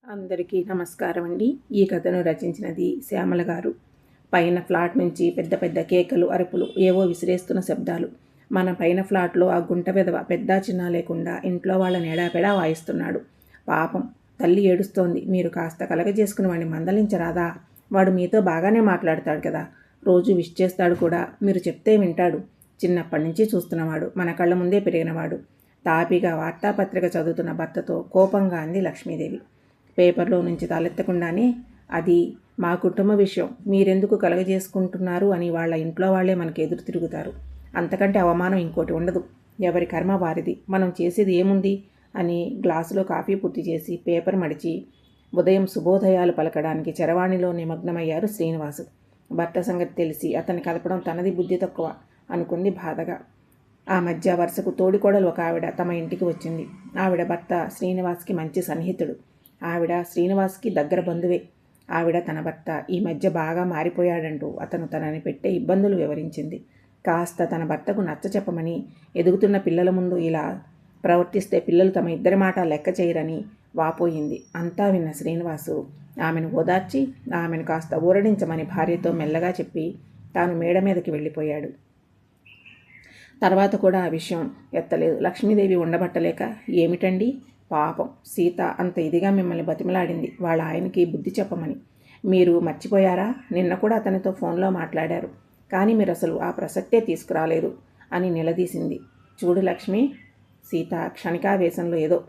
అందరికీ నమస్కారం అండి. ఈ కథను రచించినది శ్యామల గారు. పైన ఫ్లాట్ నుంచి పెద్ద పెద్ద కేకలు, అరుపులు, ఏవో విసిరేస్తున్న శబ్దాలు. మన పైన ఫ్లాట్లో ఆ గుంట వెధవ పెద్ద చిన్న లేకుండా ఇంట్లో వాళ్ళని ఎడాపెడా వాయిస్తున్నాడు. పాపం తల్లి ఏడుస్తోంది. మీరు కాస్త కలగజేసుకుని వాడిని మందలించరాదా? వాడు మీతో బాగానే మాట్లాడతాడు కదా, రోజు విష్ చేస్తాడు కూడా. మీరు చెప్తే వింటాడు. చిన్నప్పటి నుంచి చూస్తున్నవాడు, మన కళ్ళ ముందే పెరిగినవాడు. తాపిగా వార్తాపత్రిక చదువుతున్న భర్తతో కోపంగా అంది లక్ష్మీదేవి. పేపర్లో నుంచి తలెత్తకుండానే, అది మా కుటుంబ విషయం, మీరెందుకు కలగజేసుకుంటున్నారు అని వాళ్ళ ఇంట్లో వాళ్లే మనకు ఎదురు తిరుగుతారు. అంతకంటే అవమానం ఇంకోటి ఉండదు. ఎవరి కర్మ వారిది, మనం చేసేది ఏముంది అని గ్లాసులో కాఫీ పూర్తి చేసి పేపర్ మడిచి ఉదయం శుభోదయాలు పలకడానికి చరవాణిలో నిమగ్నమయ్యారు శ్రీనివాసు. భర్త సంగతి తెలిసి అతన్ని కలపడం తనది బుద్ధి తక్కువ అనుకుంది బాధగా. ఆ మధ్య వరుసకు తోడికోడలు ఒక ఆవిడ తమ ఇంటికి వచ్చింది. ఆవిడ భర్త శ్రీనివాస్కి మంచి సన్నిహితుడు. ఆవిడ శ్రీనివాస్కి దగ్గర బంధువే. ఆవిడ తన భర్త ఈ మధ్య బాగా మారిపోయాడంటూ అతను తనని పెట్టే ఇబ్బందులు వివరించింది. కాస్త తన భర్తకు నచ్చ చెప్పమని, ఎదుగుతున్న పిల్లల ముందు ఇలా ప్రవర్తిస్తే పిల్లలు తమ ఇద్దరి మాట లెక్క చేయరని వాపోయింది. అంతా విన్న శ్రీనివాసు ఆమెను ఓదార్చి ఆమెను కాస్త ఊరడించమని భార్యతో మెల్లగా చెప్పి తాను మేడ మీదకి వెళ్ళిపోయాడు. తర్వాత కూడా ఆ విషయం ఎత్తలేదు. లక్ష్మీదేవి ఉండబట్టలేక, ఏమిటండి పాపం సీత అంత ఇదిగా మిమ్మల్ని బతిమలాడింది వాళ్ళ ఆయనకి బుద్ధి చెప్పమని. మీరు మర్చిపోయారా? నిన్న కూడా అతనితో ఫోన్లో మాట్లాడారు, కానీ మీరు అసలు ఆ ప్రసక్తే తీసుకురాలేరు అని నిలదీసింది. చూడు లక్ష్మి, సీత క్షణికావేశంలో ఏదో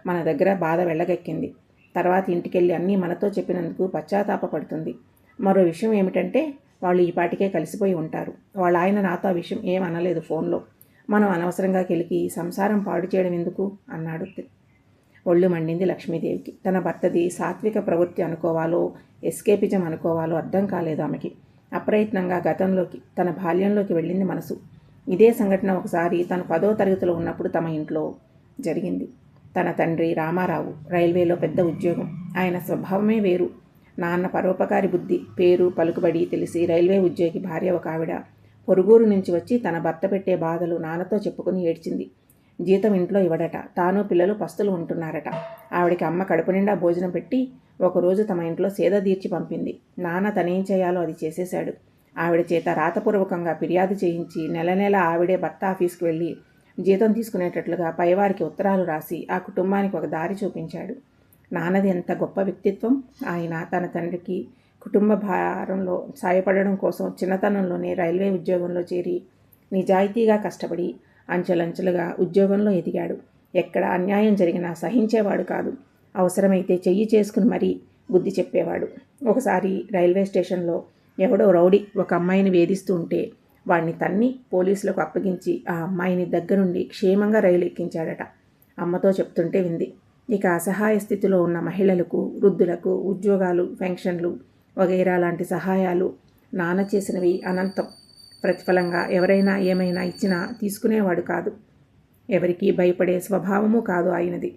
మన దగ్గర బాధ వెళ్ళగెక్కింది. తర్వాత ఇంటికెళ్ళి అన్నీ మనతో చెప్పినందుకు పశ్చాత్తాపపడుతుంది. మరో విషయం ఏమిటంటే, వాళ్ళు ఈ పాటికే కలిసిపోయి ఉంటారు. వాళ్ళ ఆయన నాతో ఆ విషయం ఏమనలేదు ఫోన్లో. మనం అనవసరంగా కెలికి సంసారం పాడు చేయడం ఎందుకు అన్నాడు. ఒళ్ళు మండింది లక్ష్మీదేవికి. తన భర్తది సాత్విక ప్రవృత్తి అనుకోవాలో ఎస్కేపిజం అనుకోవాలో అర్థం కాలేదు ఆమెకి. అప్రయత్నంగా గతంలోకి, తన బాల్యంలోకి వెళ్ళింది మనసు. ఇదే సంఘటన ఒకసారి తను 10వ తరగతిలో ఉన్నప్పుడు తమ ఇంట్లో జరిగింది. తన తండ్రి రామారావు రైల్వేలో పెద్ద ఉద్యోగం. ఆయన స్వభావమే వేరు. నాన్న పరోపకారి బుద్ధి, పేరు పలుకుబడి తెలిసి రైల్వే ఉద్యోగి భార్య ఒక ఆవిడ పొరుగురు నుంచి వచ్చి తన భర్త పెట్టే బాధలు నాన్నతో చెప్పుకుని ఏడ్చింది. జీతం ఇంట్లో ఇవ్వడట, తాను పిల్లలు పస్తులు ఉంటున్నారట. ఆవిడికి అమ్మ కడుపు నిండా భోజనం పెట్టి ఒకరోజు తమ ఇంట్లో సేద తీర్చి పంపింది. నాన్న తనేం చేయాలో అది చేసేశాడు. ఆవిడ చేత రాతపూర్వకంగా ఫిర్యాదు చేయించి నెల నెల ఆవిడే భర్త ఆఫీస్కి వెళ్ళి జీతం తీసుకునేటట్లుగా పైవారికి ఉత్తరాలు రాసి ఆ కుటుంబానికి ఒక దారి చూపించాడు. నాన్నది ఎంత గొప్ప వ్యక్తిత్వం! ఆయన తన తండ్రికి కుటుంబ భారంలో సాయపడడం కోసం చిన్నతనంలోనే రైల్వే ఉద్యోగంలో చేరి నిజాయితీగా కష్టపడి అంచెలంచెలుగా ఉద్యోగంలో ఎదిగాడు. ఎక్కడ అన్యాయం జరిగినా సహించేవాడు కాదు. అవసరమైతే చెయ్యి చేసుకుని మరీ బుద్ధి చెప్పేవాడు. ఒకసారి రైల్వే స్టేషన్లో ఎవడో రౌడీ ఒక అమ్మాయిని వేధిస్తూ ఉంటే వాడిని తన్ని పోలీసులకు అప్పగించి ఆ అమ్మాయిని దగ్గరుండి క్షేమంగా రైలు ఎక్కించాడట. అమ్మతో చెప్తుంటే వింది. ఇక అసహాయ స్థితిలో ఉన్న మహిళలకు, వృద్ధులకు ఉద్యోగాలు, పెన్షన్లు వగైరా లాంటి సహాయాలు నాన్న చేసినవి అనంతం. ప్రతిఫలంగా ఎవరైనా ఏమైనా ఇచ్చినా తీసుకునేవాడు కాదు. ఎవరికీ భయపడే స్వభావము కాదు ఆయనది.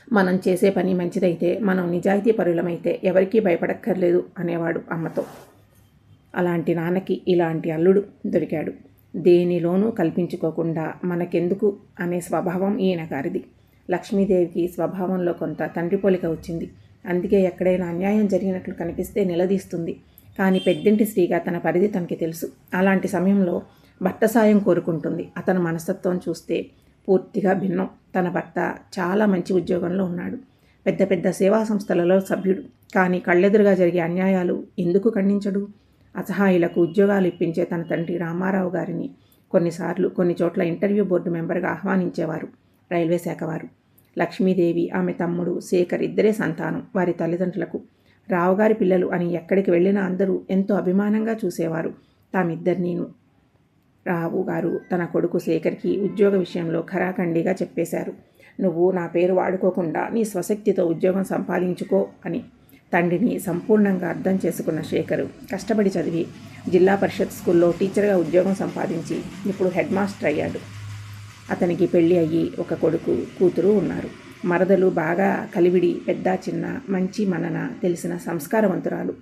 మనం చేసే పని మంచిదైతే, మనం నిజాయితీ పరులమైతే ఎవరికీ భయపడక్కర్లేదు అనేవాడు అమ్మతో. అలాంటి నాన్నకి ఇలాంటి అల్లుడు దొరికాడు. దేనిలోనూ కల్పించుకోకుండా మనకెందుకు అనే స్వభావం ఈయన గారిది. లక్ష్మీదేవికి స్వభావంలో కొంత తండ్రి పోలిక వచ్చింది. అందుకే ఎక్కడైనా అన్యాయం జరిగినట్లు కనిపిస్తే నిలదీస్తుంది. కానీ పెద్దింటి స్త్రీగా తన పరిధి తనకి తెలుసు. అలాంటి సమయంలో భర్త సాయం కోరుకుంటుంది. అతని మనస్తత్వం చూస్తే పూర్తిగా భిన్నం. తన భర్త చాలా మంచి ఉద్యోగంలో ఉన్నాడు. పెద్ద పెద్ద సేవా సంస్థలలో సభ్యుడు. కానీ కళ్ళెదురుగా జరిగే అన్యాయాలు ఎందుకు ఖండించడు? అసహాయులకు ఉద్యోగాలు ఇప్పించే తన తండ్రి రామారావు గారిని కొన్నిసార్లు కొన్ని చోట్ల ఇంటర్వ్యూ బోర్డు మెంబర్గా ఆహ్వానించేవారు రైల్వే శాఖ వారు. లక్ష్మీదేవి, ఆమె తమ్ముడు శేఖర్ ఇద్దరే సంతానం. వారి తల్లిదండ్రులకు రావుగారి పిల్లలు అని ఎక్కడికి వెళ్ళినా అందరూ ఎంతో అభిమానంగా చూసేవారు తామిద్దరినీను. రావు గారు తన కొడుకు శేఖర్కి ఉద్యోగ విషయంలో ఖరాఖండిగా చెప్పేశారు. నువ్వు నా పేరు వాడుకోకుండా నీ స్వశక్తితో ఉద్యోగం సంపాదించుకో అని. తండ్రిని సంపూర్ణంగా అర్థం చేసుకున్న శేఖర్ కష్టపడి చదివి జిల్లా పరిషత్ స్కూల్లో టీచర్గా ఉద్యోగం సంపాదించి ఇప్పుడు హెడ్ మాస్టర్ అయ్యాడు. అతనికి పెళ్ళి అయ్యి ఒక కొడుకు, కూతురు ఉన్నారు. మరదలు బాగా కలివిడి, పెద్ద చిన్న మంచి మనన తెలిసిన సంస్కారవంతురాలు.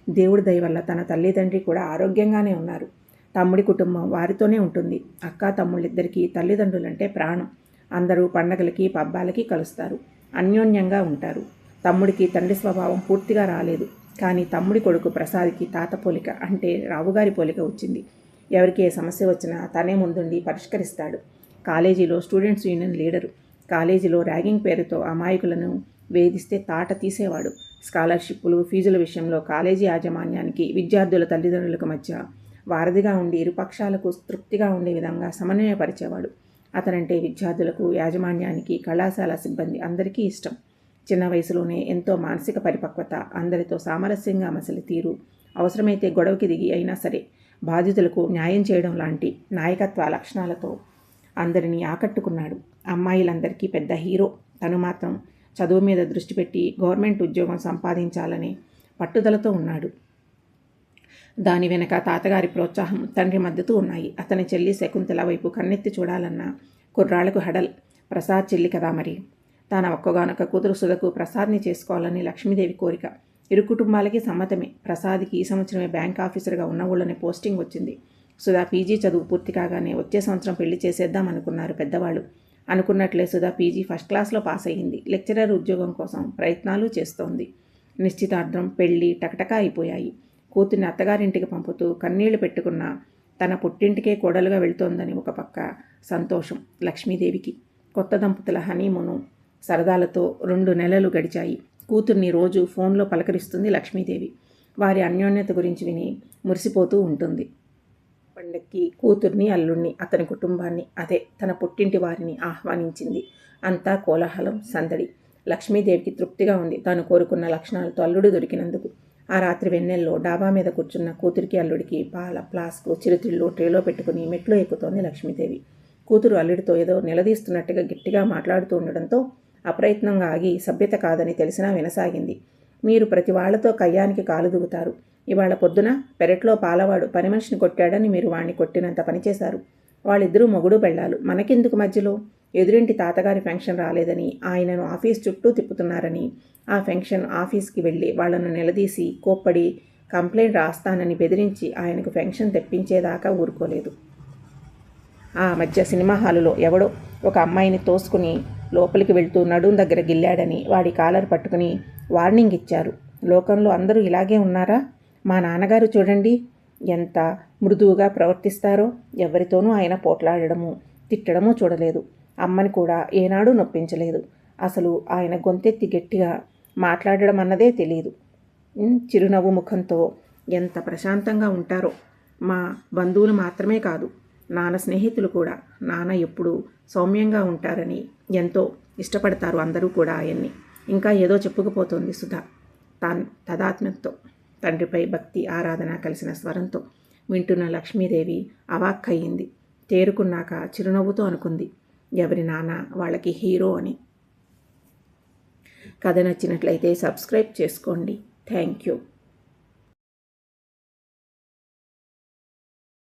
దేవుడి దయ వల్ల తన తల్లిదండ్రి కూడా ఆరోగ్యంగానే ఉన్నారు. తమ్ముడి కుటుంబం వారితోనే ఉంటుంది. అక్క తమ్ముళ్ళిద్దరికీ తల్లిదండ్రులంటే ప్రాణం. అందరూ పండగలకి పబ్బాలకి కలుస్తారు. అన్యోన్యంగా ఉంటారు. తమ్ముడికి తండ్రి స్వభావం పూర్తిగా రాలేదు. కానీ తమ్ముడి కొడుకు ప్రసాద్కి తాత పోలిక అంటే రావుగారి పోలిక వచ్చింది. ఎవరికి ఏ సమస్య వచ్చినా తనే ముందుండి పరిష్కరిస్తాడు. కాలేజీలో స్టూడెంట్స్ యూనియన్ లీడరు. కాలేజీలో ర్యాగింగ్ పేరుతో అమాయకులను వేధిస్తే తాట తీసేవాడు. స్కాలర్షిప్పులు, ఫీజుల విషయంలో కాలేజీ యాజమాన్యానికి, విద్యార్థుల తల్లిదండ్రులకు మధ్య వారధిగా ఉండి ఇరుపక్షాలకు తృప్తిగా ఉండే విధంగా సమన్వయపరిచేవాడు. అతనంటే విద్యార్థులకు, యాజమాన్యానికి, కళాశాల సిబ్బంది అందరికీ ఇష్టం. చిన్న వయసులోనే ఎంతో మానసిక పరిపక్వత, అందరితో సామరస్యంగా మసలి తీరు, అవసరమైతే గొడవకి దిగి అయినా సరే బాధితులకు న్యాయం చేయడం లాంటి నాయకత్వ లక్షణాలతో అందరినీ ఆకట్టుకున్నాడు. అమ్మాయిలందరికీ పెద్ద హీరో. తను మాత్రం చదువు మీద దృష్టి పెట్టి గవర్నమెంట్ ఉద్యోగం సంపాదించాలనే పట్టుదలతో ఉన్నాడు. దాని వెనక తాతగారి ప్రోత్సాహం, తండ్రి మద్దతు ఉన్నాయి. అతని చెల్లి శకుంతల వైపు కన్నెత్తి చూడాలన్న కుర్రాళ్లకు హడల్. ప్రసాద్ చెల్లి కదా మరి. తన ఒక్కగానొక్క కూతురు సుధకు ప్రసాద్ని చేసుకోవాలని లక్ష్మీదేవి కోరిక. ఇరు కుటుంబాలకి సమ్మతమే. ప్రసాద్కి ఈ సంవత్సరమే బ్యాంక్ ఆఫీసర్గా ఉన్న ఊళ్ళోనే పోస్టింగ్ వచ్చింది. సుధా పీజీ చదువు పూర్తి కాగానే వచ్చే సంవత్సరం పెళ్లి చేసేద్దాం అనుకున్నారు పెద్దవాళ్ళు. అనుకున్నట్లే సుధా పీజీ ఫస్ట్ క్లాస్లో పాస్ అయ్యింది. లెక్చరర్ ఉద్యోగం కోసం ప్రయత్నాలు చేస్తోంది. నిశ్చితార్థం, పెళ్లి టకటకా అయిపోయాయి. కూతుర్ని అత్తగారింటికి పంపుతూ కన్నీళ్లు పెట్టుకున్న తన పుట్టింటికే కోడలుగా వెళ్తోందని ఒక పక్క సంతోషం లక్ష్మీదేవికి. కొత్త దంపతుల హనీమూను సరదాలతో 2 నెలలు గడిచాయి. కూతుర్ని రోజు ఫోన్లో పలకరిస్తుంది లక్ష్మీదేవి. వారి అన్యోన్యత గురించి విని మురిసిపోతూ ఉంటుంది. పండక్కి కూతుర్ని, అల్లుణ్ణి, అతని కుటుంబాన్ని, అదే తన పుట్టింటి వారిని ఆహ్వానించింది. అంతా కోలాహలం, సందడి. లక్ష్మీదేవికి తృప్తిగా ఉంది తాను కోరుకున్న లక్షణాలతో అల్లుడు దొరికినందుకు. ఆ రాత్రి వెన్నెల్లో డాబా మీద కూర్చున్న కూతురికి, అల్లుడికి పాల ఫ్లాస్కు, చిరుతిళ్ళు ట్రేలో పెట్టుకుని మెట్లు ఎక్కుతోంది లక్ష్మీదేవి. కూతురు అల్లుడితో ఏదో నిలదీస్తున్నట్టుగా గట్టిగా మాట్లాడుతూ ఉండడంతో అప్రయత్నంగా ఆగి సభ్యత కాదని తెలిసినా వినసాగింది. మీరు ప్రతి వాళ్లతో కయ్యానికి కాలు దుగుతారు. ఇవాళ పొద్దున పెరట్లో పాలవాడు పని మనిషిని కొట్టాడని మీరు వాణ్ణి కొట్టినంత పనిచేశారు. వాళ్ళిద్దరూ మొగుడు పెళ్ళాలు. మనకెందుకు మధ్యలో? ఎదురింటి తాతగారి ఫంక్షన్ రాలేదని ఆయనను ఆఫీస్ చుట్టూ తిప్పుతున్నారని, ఆ ఫంక్షన్ ఆఫీస్కి వెళ్ళి వాళ్లను నిలదీసి కోప్పడి కంప్లైంట్ రాస్తానని బెదిరించి ఆయనకు ఫంక్షన్ తెప్పించేదాకా ఊరుకోలేదు. ఆ మధ్య సినిమా హాలులో ఎవడో ఒక అమ్మాయిని తోసుకుని లోపలికి వెళ్తూ నడుం దగ్గర గిల్లాడని వాడి కాలర్ పట్టుకుని వార్నింగ్ ఇచ్చారు. లోకంలో అందరూ ఇలాగే ఉన్నారా? మా నాన్నగారు చూడండి ఎంత మృదువుగా ప్రవర్తిస్తారో. ఎవరితోనూ ఆయన పోట్లాడడము, తిట్టడము చూడలేదు. అమ్మని కూడా ఏనాడూ నొప్పించలేదు. అసలు ఆయన గొంతెత్తి గట్టిగా మాట్లాడడం అన్నదే తెలియదు. చిరునవ్వు ముఖంతో ఎంత ప్రశాంతంగా ఉంటారో. మా బంధువులు మాత్రమే కాదు, నాన్న స్నేహితులు కూడా నాన్న ఎప్పుడూ సౌమ్యంగా ఉంటారని ఎంతో ఇష్టపడతారు అందరూ కూడా ఆయన్ని. ఇంకా ఏదో చెప్పుకుపోతోంది సుధా తదాత్మ్యంతో. తండ్రిపై భక్తి, ఆరాధన కలిసిన స్వరంతో వింటున్న లక్ష్మీదేవి అవాక్కయ్యింది. తేరుకున్నాక చిరునవ్వుతో అనుకుంది, ఎవరి నాన్న వాళ్ళకి హీరో అని. కథ నచ్చినట్లయితే సబ్స్క్రైబ్ చేసుకోండి. Thank you.